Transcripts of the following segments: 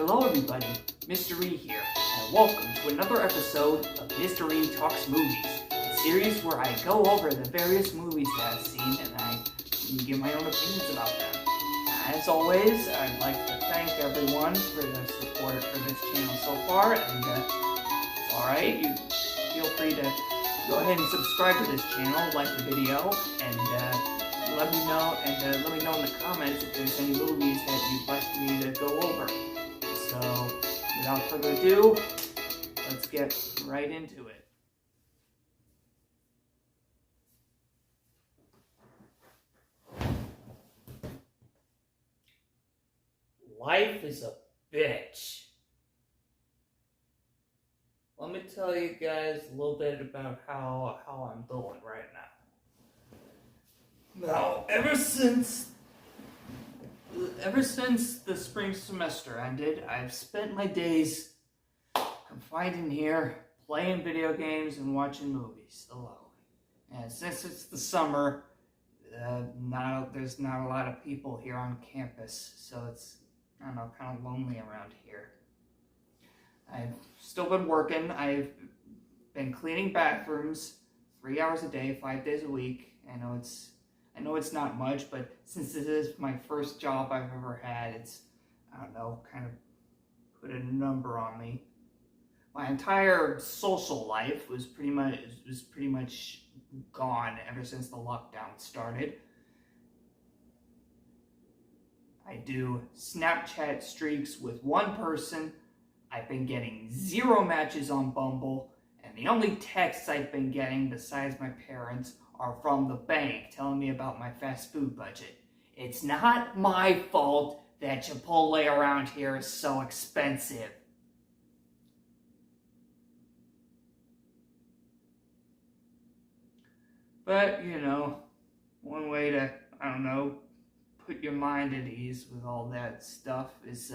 Hello everybody, Myster here, and welcome to another episode of Myster Talks Movies, a series where I go over the various movies that I've seen and I give my own opinions about them. As always, I'd like to thank everyone for their support for this channel so far, and it's alright, you feel free to go ahead and subscribe to this channel, like the video, and let me know in the comments if there's any movies that you'd like me to go over. So, without further ado, let's get right into it. Life is a bitch. Let me tell you guys a little bit about how I'm doing right now. Now, ever since the spring semester ended, I've spent my days confined in here, playing video games and watching movies alone. And since it's the summer, there's not a lot of people here on campus, so it's, I don't know, kind of lonely around here. I've still been working. I've been cleaning bathrooms 3 hours a day, 5 days a week. I know it's not much, but since this is my first job I've ever had, it's, I don't know, kind of put a number on me. My entire social life was pretty much gone ever since the lockdown started. I do Snapchat streaks with one person. I've been getting 0 matches on Bumble, and the only texts I've been getting besides my parents are from the bank telling me about my fast food budget. It's not my fault that Chipotle around here is so expensive. But, you know, one way to, I don't know, put your mind at ease with all that stuff is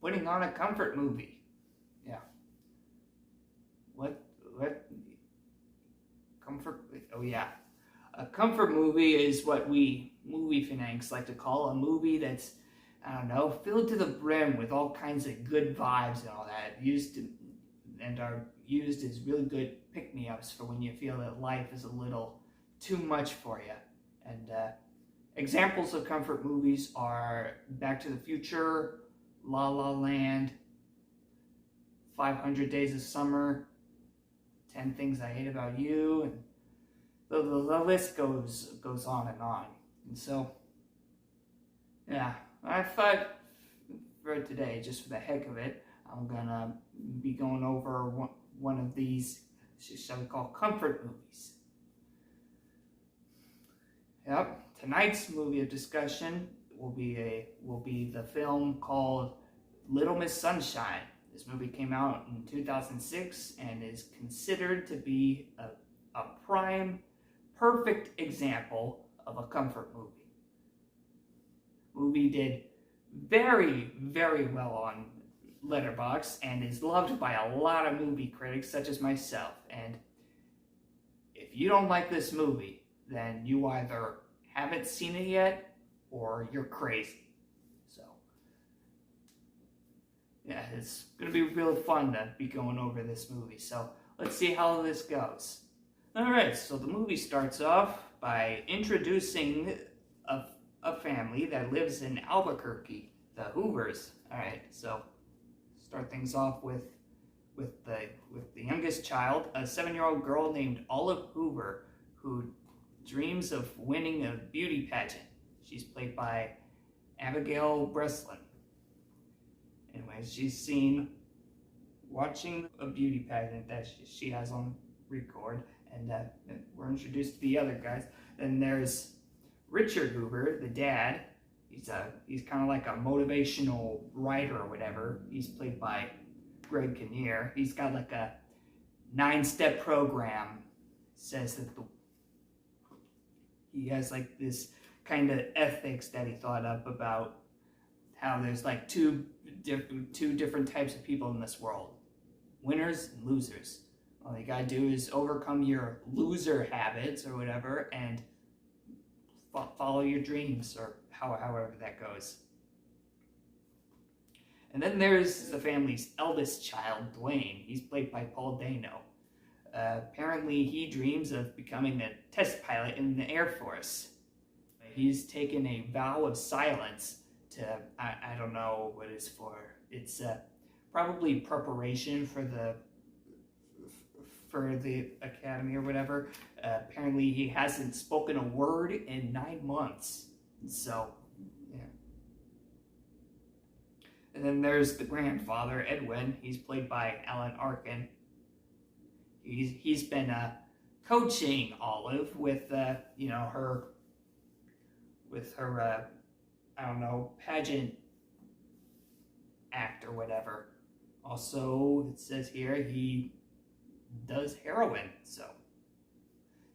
putting on a comfort movie. Yeah. What? Comfort? Oh yeah. A comfort movie is what we movie fanatics like to call a movie that's, I don't know, filled to the brim with all kinds of good vibes and all that, are used as really good pick-me-ups for when you feel that life is a little too much for you. And examples of comfort movies are Back to the Future, La La Land, 500 Days of Summer, 10 Things I Hate About You, and the list goes on and on. And so, yeah, I thought for today, just for the heck of it, I'm gonna be going over one of these, shall we call, comfort movies. Yep, tonight's movie of discussion will be the film called Little Miss Sunshine. This movie came out in 2006 and is considered to be a prime, perfect example of a comfort movie. Movie did very, very well on Letterboxd and is loved by a lot of movie critics such as myself. And if you don't like this movie, then you either haven't seen it yet or you're crazy. So, yeah, it's going to be really fun to be going over this movie. So, let's see how this goes. Alright, so the movie starts off by introducing a family that lives in Albuquerque, the Hoovers. Alright, so start things off with the youngest child, a 7-year-old girl named Olive Hoover, who dreams of winning a beauty pageant. She's played by Abigail Breslin. Anyways, she's seen watching a beauty pageant that she has on record, and we're introduced to the other guys. Then there's Richard Hoover, the dad. He's kind of like a motivational writer or whatever. He's played by Greg Kinnear. He's got like a 9-step program. Says that he has like this kind of ethics that he thought up about how there's like two different types of people in this world: winners and losers. All you gotta do is overcome your loser habits or whatever and follow your dreams, or however that goes. And then there's the family's eldest child, Dwayne. He's played by Paul Dano. Apparently, he dreams of becoming a test pilot in the Air Force. He's taken a vow of silence to, I don't know what it's for. It's probably preparation for the academy or whatever. Apparently, he hasn't spoken a word in 9 months. So, yeah. And then there's the grandfather, Edwin. He's played by Alan Arkin. He's been coaching Olive with her I don't know, pageant act or whatever. Also, it says here he does heroin, so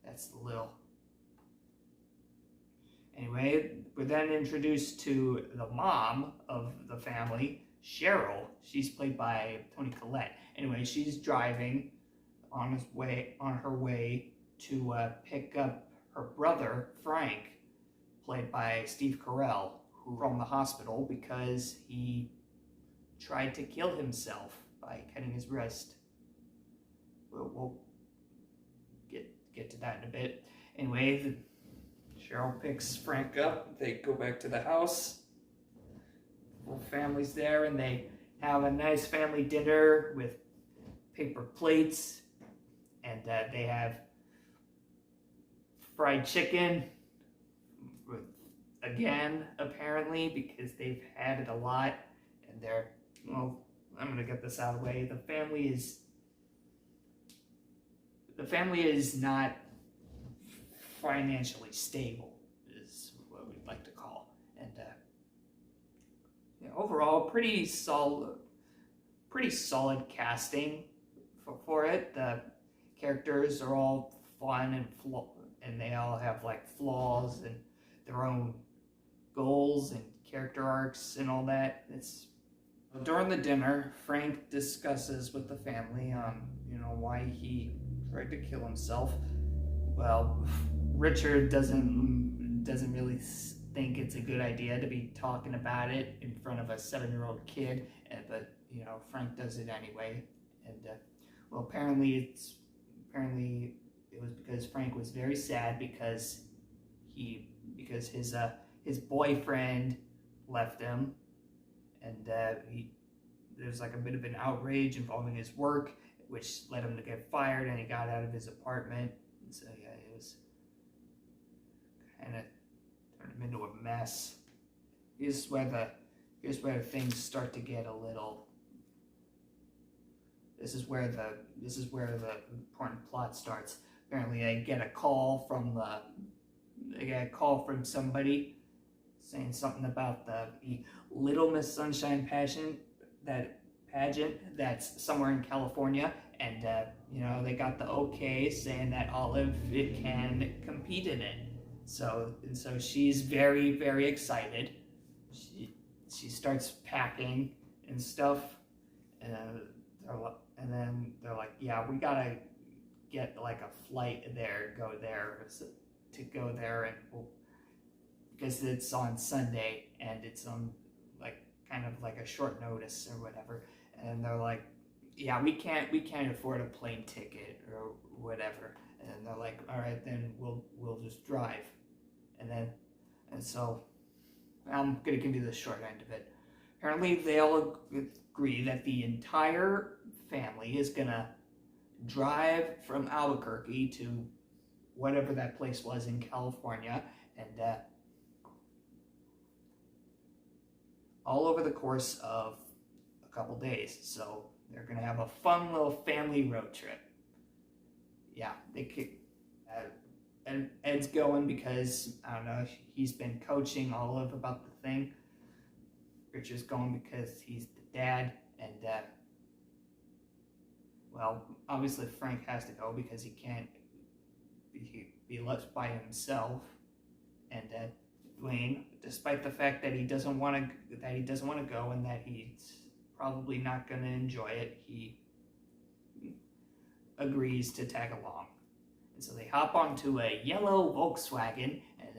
that's the little. Anyway, we're then introduced to the mom of the family, Cheryl. She's played by Toni Collette. Anyway, she's driving on her way to pick up her brother, Frank, played by Steve Carell, who from the hospital because he tried to kill himself by cutting his wrist. We'll get to that in a bit. Anyway, Cheryl picks Frank up. They go back to the house. The whole family's there, and they have a nice family dinner with paper plates, and they have fried chicken again, apparently, because they've had it a lot, and I'm gonna get this out of the way. The family is not financially stable, is what we'd like to call, and overall, pretty solid casting for it. The characters are all fun and they all have like flaws and their own goals and character arcs and all that. During the dinner, Frank discusses with the family on why he tried to kill himself. Well, Richard doesn't really think it's a good idea to be talking about it in front of a 7-year-old kid, but Frank does it anyway. And apparently it was because Frank was very sad because his boyfriend left him, and there's like a bit of an outrage involving his work, which led him to get fired, and he got out of his apartment. And so yeah, it was kind of turned him into a mess. Here's where things start to get a little. This is where the important plot starts. Apparently, they get a call from somebody saying something about the Little Miss Sunshine pageant that's somewhere in California, and they got the okay saying that Olive can compete in it. So she's very, very excited. She starts packing and stuff, and then they're like, yeah, we gotta get like a flight there, go there, and because it's on Sunday and it's on like kind of like a short notice or whatever, and they're like, yeah, we can't afford a plane ticket or whatever, and they're like, all right, then we'll just drive, and so I'm gonna give you the short end of it. Apparently, they all agree that the entire family is gonna drive from Albuquerque to whatever that place was in California, and all over the course of a couple days. So they're gonna have a fun little family road trip. Yeah, and Ed's going because, I don't know, he's been coaching Olive about the thing. Richard's going because he's the dad, and obviously Frank has to go because he can't be left by himself. And Dwayne, despite the fact that he doesn't want to go and that he's probably not going to enjoy it, he agrees to tag along. And so they hop onto a yellow Volkswagen and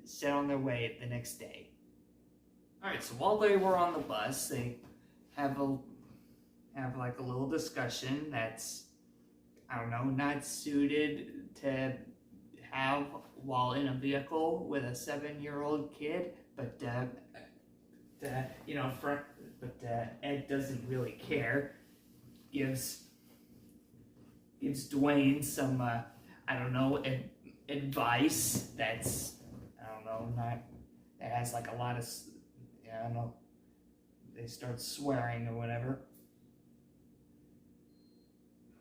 set on their way the next day. Alright, so while they were on the bus, they have a have like a little discussion that's, I don't know, not suited to have while in a vehicle with a 7-year-old kid, but you know, Ed doesn't really care. Gives Dwayne some I don't know, advice that's, I don't know, not that has like a lot of, I don't know, they start swearing or whatever.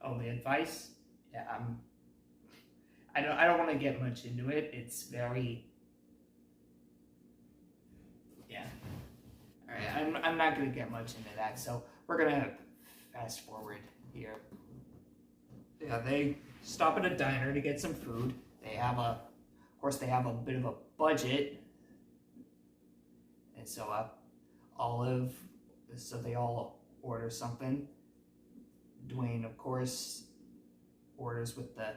Oh, the advice? Yeah, I don't want to get much into it. It's very, yeah. All right, I'm not gonna get much into that. So we're gonna fast forward here. Yeah, they stop at a diner to get some food. They have of course, they have a bit of a budget, and so so they all order something. Dwayne, of course, orders with the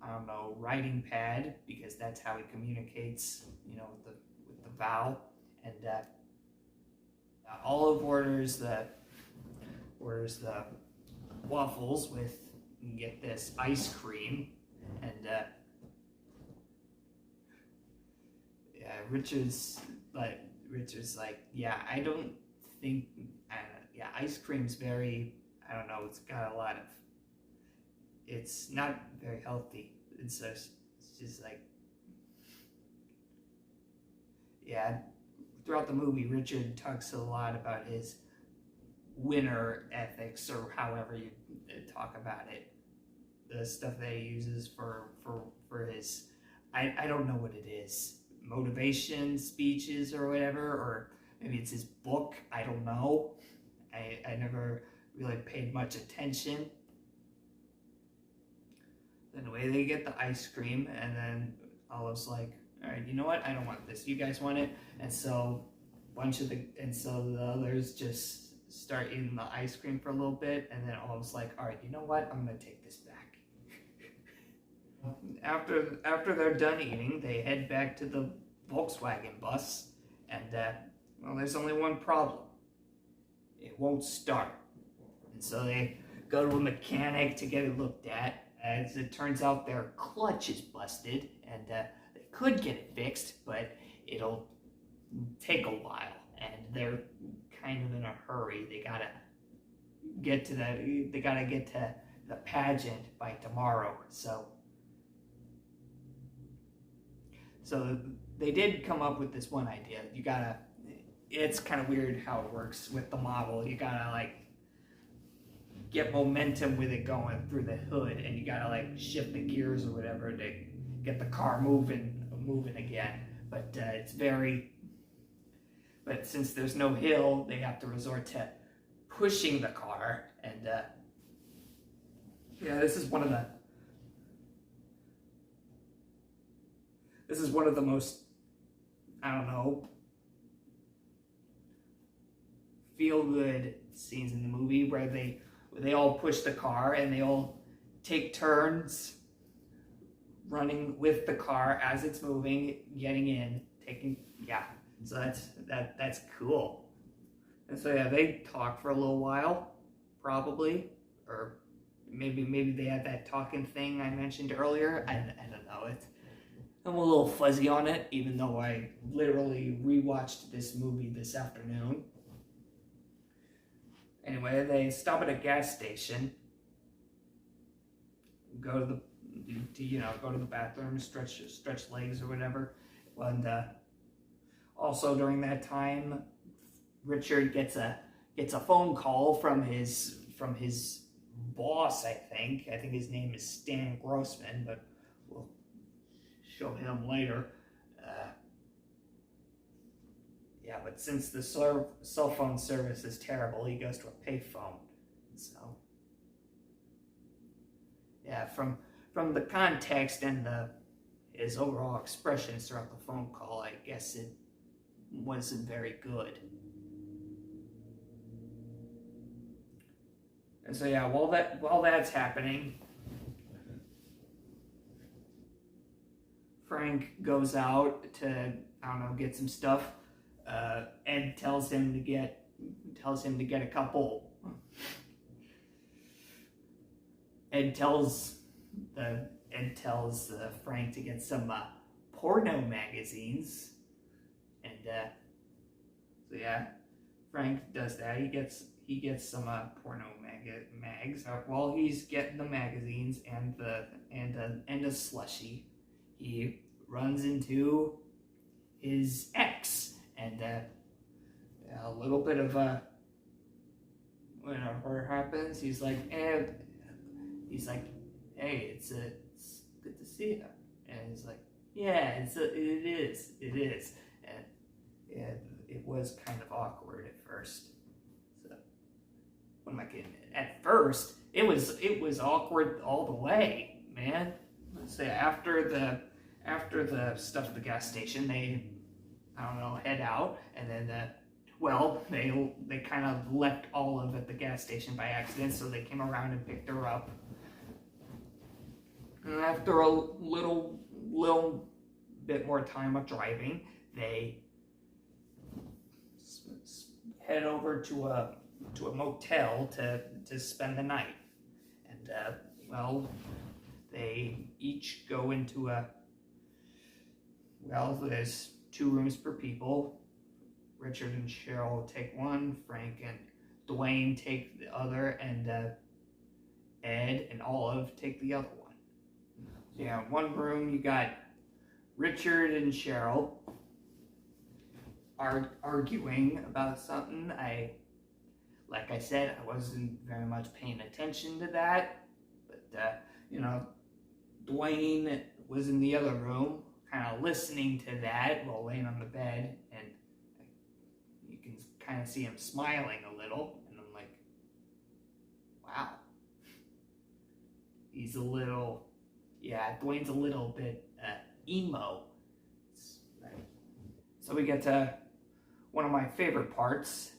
I don't know, writing pad, because that's how he communicates, you know, with the vowel. And Olive orders the waffles with, get this, ice cream. And yeah, Richard's like, yeah, I don't think, yeah, ice cream's very, I don't know, it's got a lot of, it's not very healthy. It's just like, yeah, throughout the movie, Richard talks a lot about his winner ethics, or however you talk about it. The stuff that he uses for his, I don't know what it is, motivation speeches or whatever, or maybe it's his book, I don't know. I never really paid much attention. Anyway, they get the ice cream, and then Olive's like, all right, you know what? I don't want this. You guys want it? And so the others just start eating the ice cream for a little bit, and then Olive's like, all right, you know what? I'm gonna take this back. After they're done eating, they head back to the Volkswagen bus, and well, there's only one problem. It won't start. And so they go to a mechanic to get it looked at. As it turns out, their clutch is busted, and they could get it fixed, but it'll take a while, and they're kind of in a hurry. They gotta get to the pageant by tomorrow. So they did come up with this one idea. It's kind of weird how it works with the model. You gotta like get momentum with it going through the hood, and you gotta like shift the gears or whatever to get the car moving again. But but since there's no hill, they have to resort to pushing the car. And yeah, this is one of the most, I don't know, feel good scenes in the movie, where they all push the car and they all take turns running with the car as it's moving, getting in, yeah. So that's cool. And so yeah, they talk for a little while, probably, or maybe they had that talking thing I mentioned earlier. I don't know. I'm a little fuzzy on it, even though I literally rewatched this movie this afternoon. Anyway, they stop at a gas station, go to the bathroom, stretch legs or whatever. And also during that time, Richard gets a phone call from his boss. I think his name is Stan Grossman, but we'll show him later. Yeah, but since the cell phone service is terrible, he goes to a payphone. So, yeah, from the context and his overall expressions throughout the phone call, I guess it wasn't very good. And so yeah, while that's happening, Frank goes out to, I don't know, get some stuff. Ed tells him to get a couple. Ed tells Frank to get some porno magazines, and so yeah, Frank does that. He gets some porno mags. While he's getting the magazines and a slushie, he runs into his ex, and a little bit of whatever happens. He's like, hey, it's good to see you, and he's like, yeah, it is, and it was kind of awkward at first. So, what am I kidding? At first, it was awkward all the way, man. Let's say after the stuff at the gas station, they, I don't know, head out, and then they kind of left Olive at the gas station by accident, so they came around and picked her up. And after a little bit more time of driving, they head over to a motel to spend the night. And they each go into there's 2 rooms per people. Richard and Cheryl take one, Frank and Dwayne take the other, and Ed and Olive take the other one. So yeah, in one room you got Richard and Cheryl arguing about something. Like I said, I wasn't very much paying attention to that, but Dwayne was in the other room, kind of listening to that while laying on the bed, and you can kind of see him smiling a little, and I'm like, wow, Dwayne's a little bit emo. So we get to one of my favorite parts.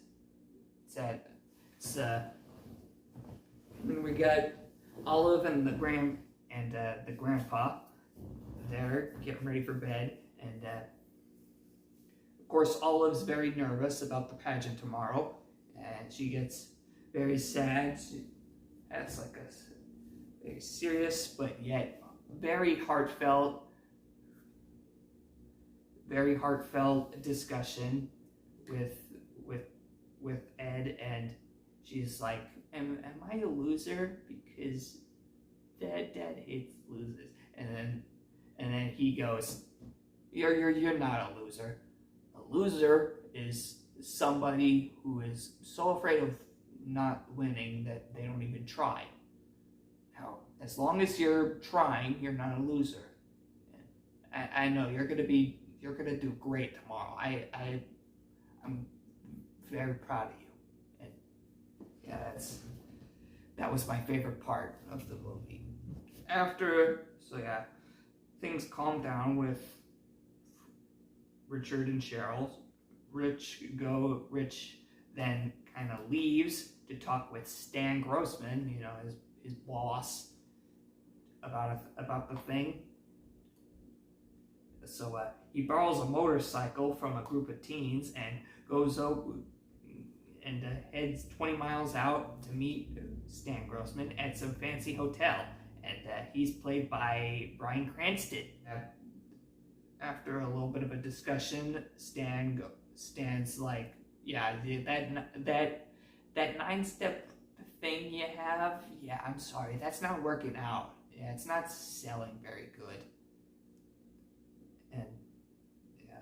We got Olive and the grandpa. They're getting ready for bed, and of course Olive's very nervous about the pageant tomorrow, and she gets very sad. She has like a very serious but yet very heartfelt discussion with Ed, and she's like, am I a loser? Because Dad hates losers. And then he goes, you're not a loser. A loser is somebody who is so afraid of not winning that they don't even try. Now, as long as you're trying, you're not a loser. And I know you're gonna do great tomorrow. I'm very proud of you. And yeah, that was my favorite part of the movie. Things calm down with Richard and Cheryl. Rich then kind of leaves to talk with Stan Grossman, his boss, about the thing. So he borrows a motorcycle from a group of teens and goes over and heads 20 miles out to meet Stan Grossman at some fancy hotel. And he's played by Bryan Cranston. After a little bit of a discussion, Stan's like, yeah, that 9-step thing you have, yeah, I'm sorry, that's not working out. Yeah, it's not selling very good. And yeah,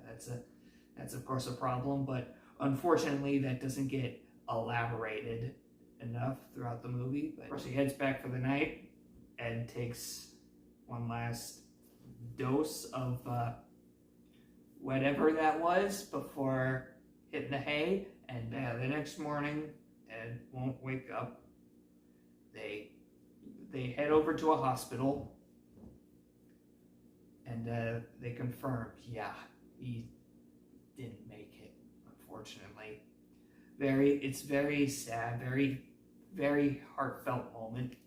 that's of course a problem, but unfortunately that doesn't get elaborated enough throughout the movie. But of course he heads back for the night and takes one last dose of whatever that was before hitting the hay, and the next morning Ed won't wake up. They head over to a hospital, and they confirmed, yeah, he didn't make it, unfortunately. It's very sad, very, very heartfelt moment.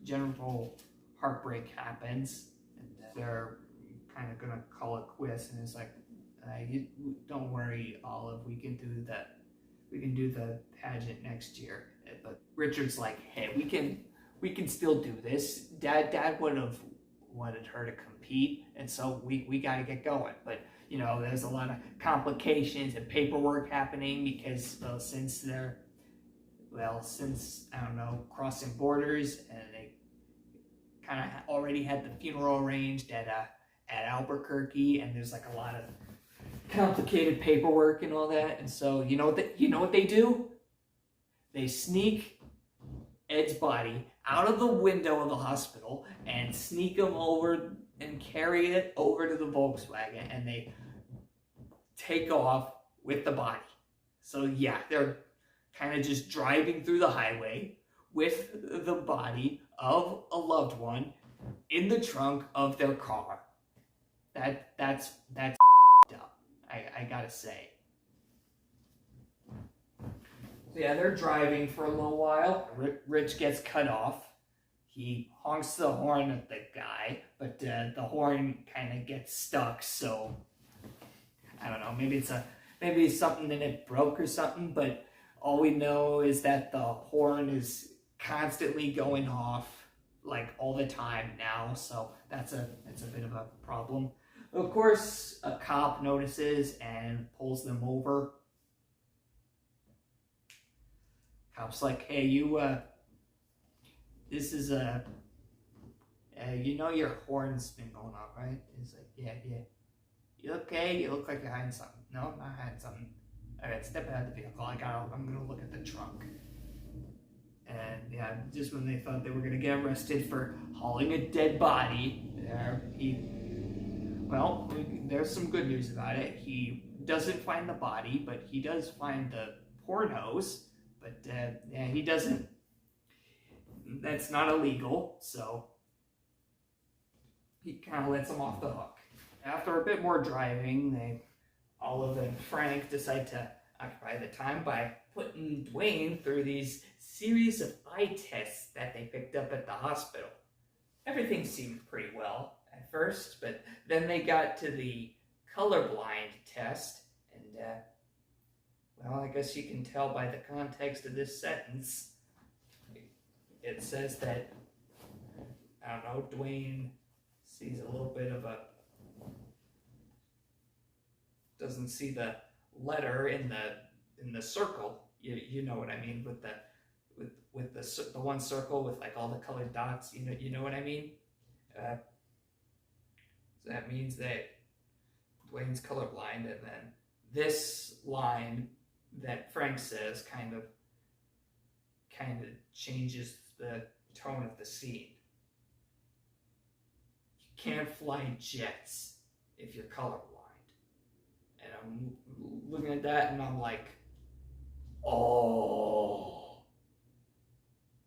General heartbreak happens, and they're kind of gonna call it quits, and it's like, Don't worry, Olive. We can do the pageant next year. But Richard's like, hey, we can still do this. Dad would have wanted her to compete, and so we got to get going. But there's a lot of complications and paperwork happening because since I don't know, crossing borders, and they kind of already had the funeral arranged at Albuquerque, and there's like a lot of complicated paperwork and all that. And so you know what they do? They sneak Ed's body out of the window of the hospital and sneak him over and carry it over to the Volkswagen, and they take off with the body. So yeah, they're kind of just driving through the highway with the body of a loved one in the trunk of their car. That's up, I gotta say. So yeah, they're driving for a little while. Rich gets cut off. He honks the horn at the guy, but the horn kind of gets stuck. So I don't know. Maybe it's something that it broke or something. But all we know is that the horn is constantly going off, like all the time now. So that's a bit of a problem. Of course, a cop notices and pulls them over. Cop's like, hey, this is your horn's been going off, right? He's like, yeah. You okay? You look like you're hiding something. No, I'm not hiding something. All right, step out of the vehicle. I'm gonna look at the trunk. And yeah, just when they thought they were gonna get arrested for hauling a dead body, there's some good news about it. He doesn't find the body, but he does find the pornos. But he doesn't. That's not illegal, so he kind of lets him off the hook. After a bit more driving, Olive and Frank decide to occupy the time by putting Dwayne through these series of eye tests that they picked up at the hospital. Everything seemed pretty well at first, but then they got to the colorblind test, and I guess you can tell by the context of this sentence. It says that, I don't know, Dwayne sees a little bit of doesn't see the letter in the circle. You know what I mean, with the one circle with like all the colored dots. You know what I mean. So that means that Dwayne's colorblind, and then this line that Frank says kind of changes the tone of the scene. You can't fly jets if you're colorblind. And I'm looking at that and I'm like, oh,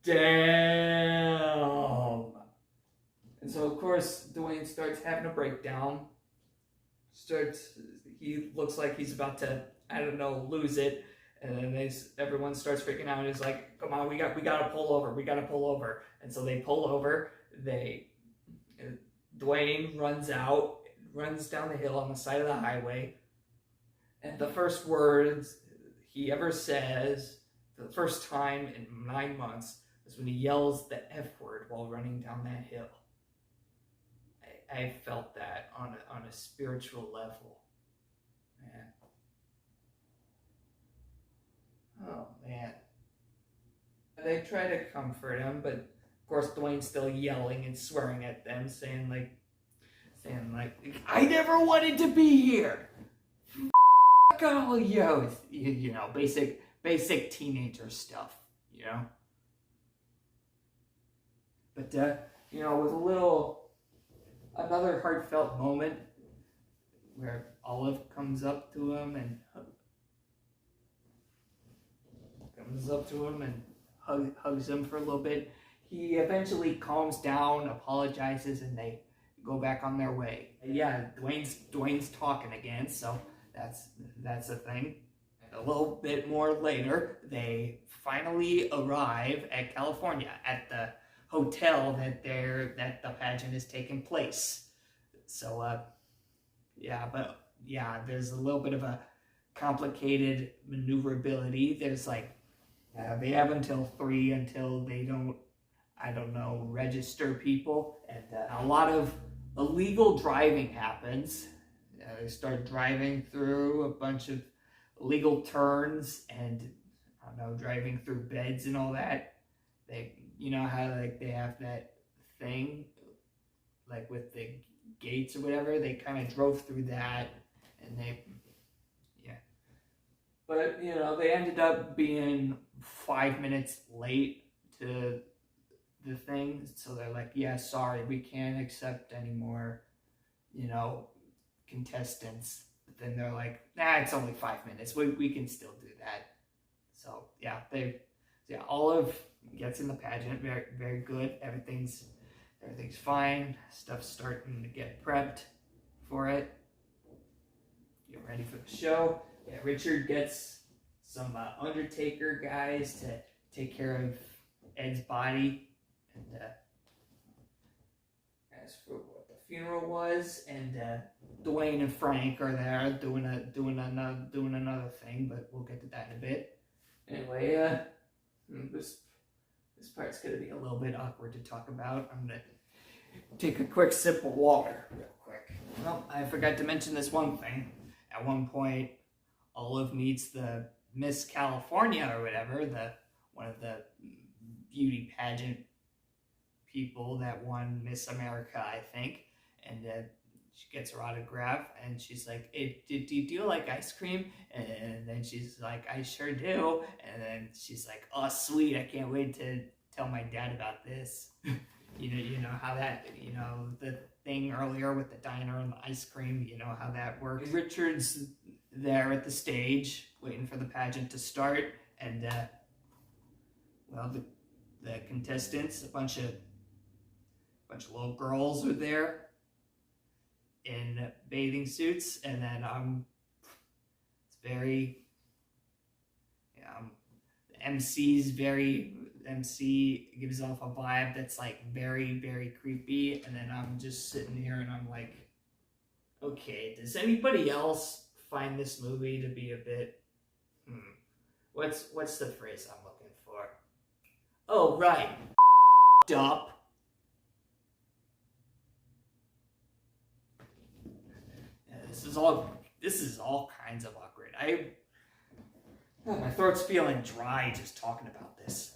damn. And so of course Dwayne starts having a breakdown. He looks like he's about to, I don't know, lose it. And then everyone starts freaking out and is like, come on, we got to pull over. And so they pull over. Dwayne runs down the hill on the side of the highway. And the first words he ever says, for the first time in 9 months, is when he yells the F word while running down that hill. I felt that on a spiritual level. Man. Oh, man. They try to comfort him, but of course Dwayne's still yelling and swearing at them, saying like, I never wanted to be here. F*** all you. You know, basic teenager stuff, you know. But, with another heartfelt moment where Olive comes up to him and hugs him for a little bit. He eventually calms down, apologizes, and they go back on their way. Yeah, Dwayne's talking again, so that's a thing. And a little bit more later, they finally arrive at California at the hotel that the pageant is taking place. So but yeah, there's a little bit of a complicated maneuverability. There's like, they have until 3 until they don't, I don't know, register people. And a lot of illegal driving happens. They start driving through a bunch of illegal turns and, I don't know, driving through beds and all that. They, you know how like they have that thing, like with the gates or whatever, they kind of drove through that, and they, yeah. But, you know, they ended up being 5 minutes late to the thing, so they're like, yeah, sorry, we can't accept any more, you know, contestants. But then they're like, nah, it's only 5 minutes, we can still do that. So yeah, Olive gets in the pageant, very, very good. Everything's fine. Stuff's starting to get prepped for it. Get ready for the show. Yeah, Richard gets some Undertaker guys to take care of Ed's body, and as for what the funeral was, and Dwayne and Frank are there doing another thing, but we'll get to that in a bit. Anyway, this part's gonna be a little bit awkward to talk about. I'm gonna take a quick sip of water real quick. Well, I forgot to mention this one thing. At one point, Olive meets the Miss California or whatever, one of the beauty pageant people that won Miss America, I think, and she gets her autograph, and she's like, hey, do you like ice cream? And then she's like, I sure do. And then she's like, oh, sweet, I can't wait to tell my dad about this. You know how that, you know, the thing earlier with the diner and the ice cream, you know how that works. Richard's there at the stage, waiting for the pageant to start, and, well, the contestants, a bunch of little girls are there in bathing suits, and then it's very, the MC gives off a vibe that's like very, very creepy, and then I'm just sitting here and I'm like, okay, does anybody else find this movie to be a bit, what's the phrase I'm looking for? Oh, right, up. This is all kinds of awkward. My throat's feeling dry just talking about this.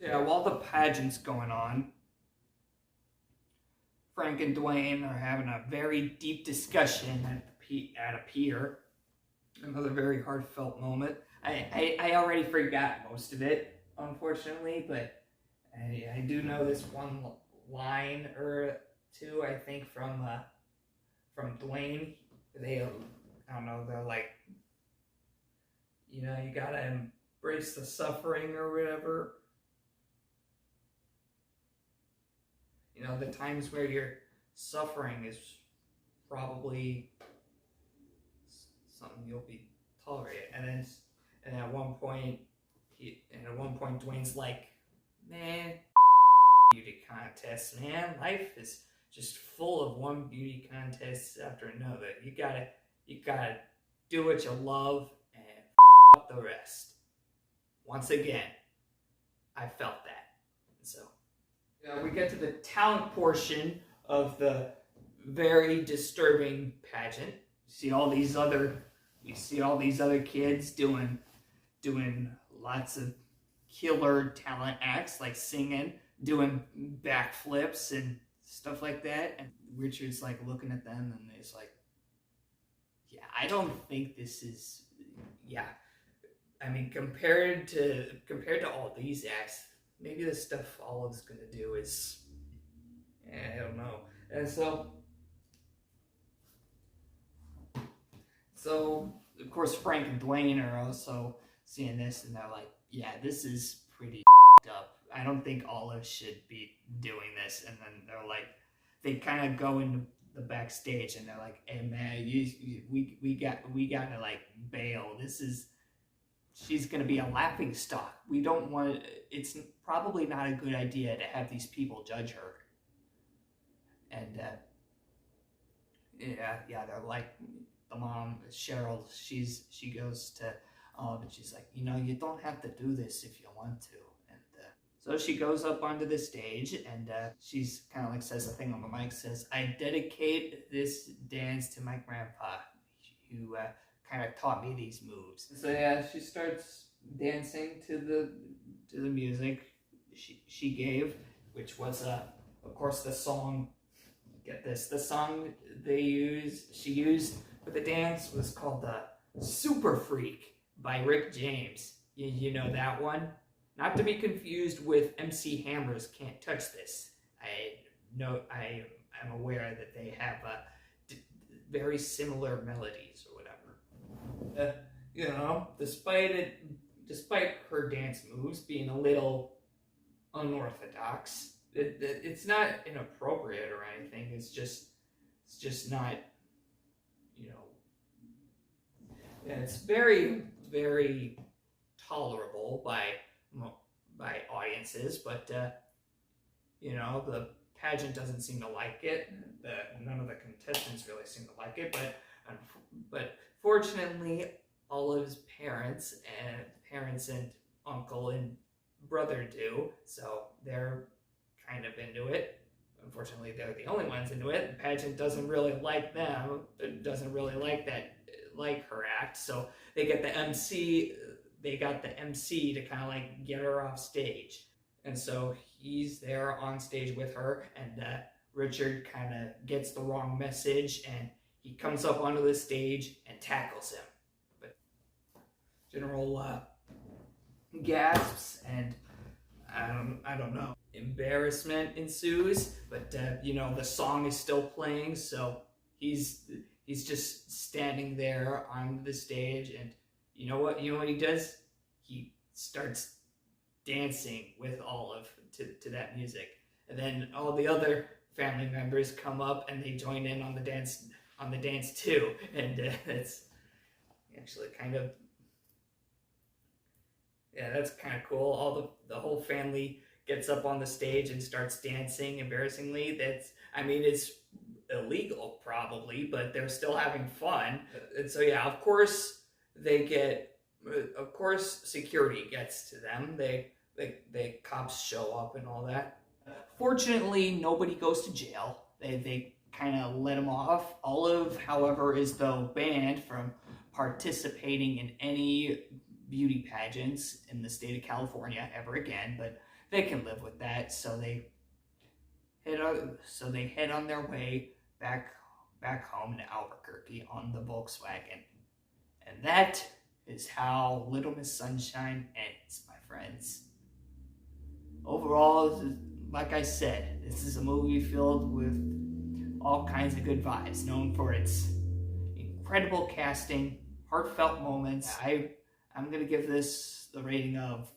Yeah, while the pageant's going on, Frank and Dwayne are having a very deep discussion at a pier. Another very heartfelt moment. I already forgot most of it, unfortunately, but I do know this one line or two, I think, from Dwayne. I don't know, they're like, you know, you gotta embrace the suffering or whatever. You know, the times where you're suffering is probably something you'll be tolerated. And at one point, Dwayne's like, man, beauty contest, man. Life is just full of one beauty contest after another. You gotta do what you love and up the rest. Once again, I felt that. So, we get to the talent portion of the very disturbing pageant. We see all these other kids doing lots of killer talent acts, like singing, doing backflips and stuff like that. And Richard's like looking at them, and he's like, yeah, I don't think this is, yeah. I mean, compared to all these acts, maybe the stuff Olive's gonna do is, I don't know. And so of course Frank and Dwayne are also seeing this, and they're like, yeah, this is pretty up. I don't think Olive should be doing this. And then they're like, they kind of go into the backstage, and they're like, hey man, we gotta like bail. She's gonna be a laughing stock. We don't want. It's probably not a good idea to have these people judge her. And yeah, they're like, the mom, Cheryl, she goes to Olive and she's like, you know, you don't have to do this if you want to. And so she goes up onto the stage and she's kind of like says a thing on the mic, says, I dedicate this dance to my grandpa who kind of taught me these moves. So yeah, she starts dancing to the music she gave, which was of course the song. Get this, the song she used for the dance was called "Super Freak" by Rick James. You know that one? Not to be confused with MC Hammer's "Can't Touch This." I am aware that they have very similar melodies or whatever. You know, despite her dance moves being a little unorthodox, it's not inappropriate or anything. It's just not, you know. Yeah, it's very, very tolerable by audiences, but you know, the pageant doesn't seem to like it. None of the contestants really seem to like it, but fortunately, Olive's parents and uncle and brother do, so they're kind of into it. Unfortunately, they're the only ones into it. The pageant doesn't really like them. It doesn't really like her act, so they get the MC. They got the MC to kind of like get her off stage, and so he's there on stage with her, and Richard kind of gets the wrong message, and he comes up onto the stage and tackles him. But general gasps and I don't know, embarrassment ensues, but you know, the song is still playing, so he's just standing there on the stage, and you know what he does? He starts dancing with Olive to that music, and then all the other family members come up and they join in on the dance too, and it's actually kind of, yeah, that's kind of cool. All the whole family gets up on the stage and starts dancing embarrassingly. It's illegal probably, but they're still having fun. And so yeah, of course security gets to them. The cops show up and all that. Fortunately, nobody goes to jail. They kind of let them off. Olive, however, is though banned from participating in any beauty pageants in the state of California ever again, but they can live with that. So they head on their way back home to Albuquerque on the Volkswagen, and that is how Little Miss Sunshine ends, my friends. Overall, like I said, this is a movie filled with all kinds of good vibes, known for its incredible casting, heartfelt moments. I'm going to give this the rating of,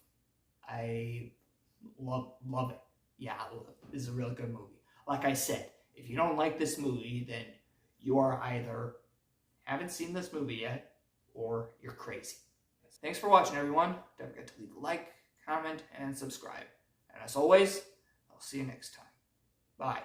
I love it. Yeah, this is a really good movie. Like I said, if you don't like this movie, then you are either haven't seen this movie yet, or you're crazy. Thanks for watching, everyone. Don't forget to leave a like, comment, and subscribe. And as always, I'll see you next time. Bye.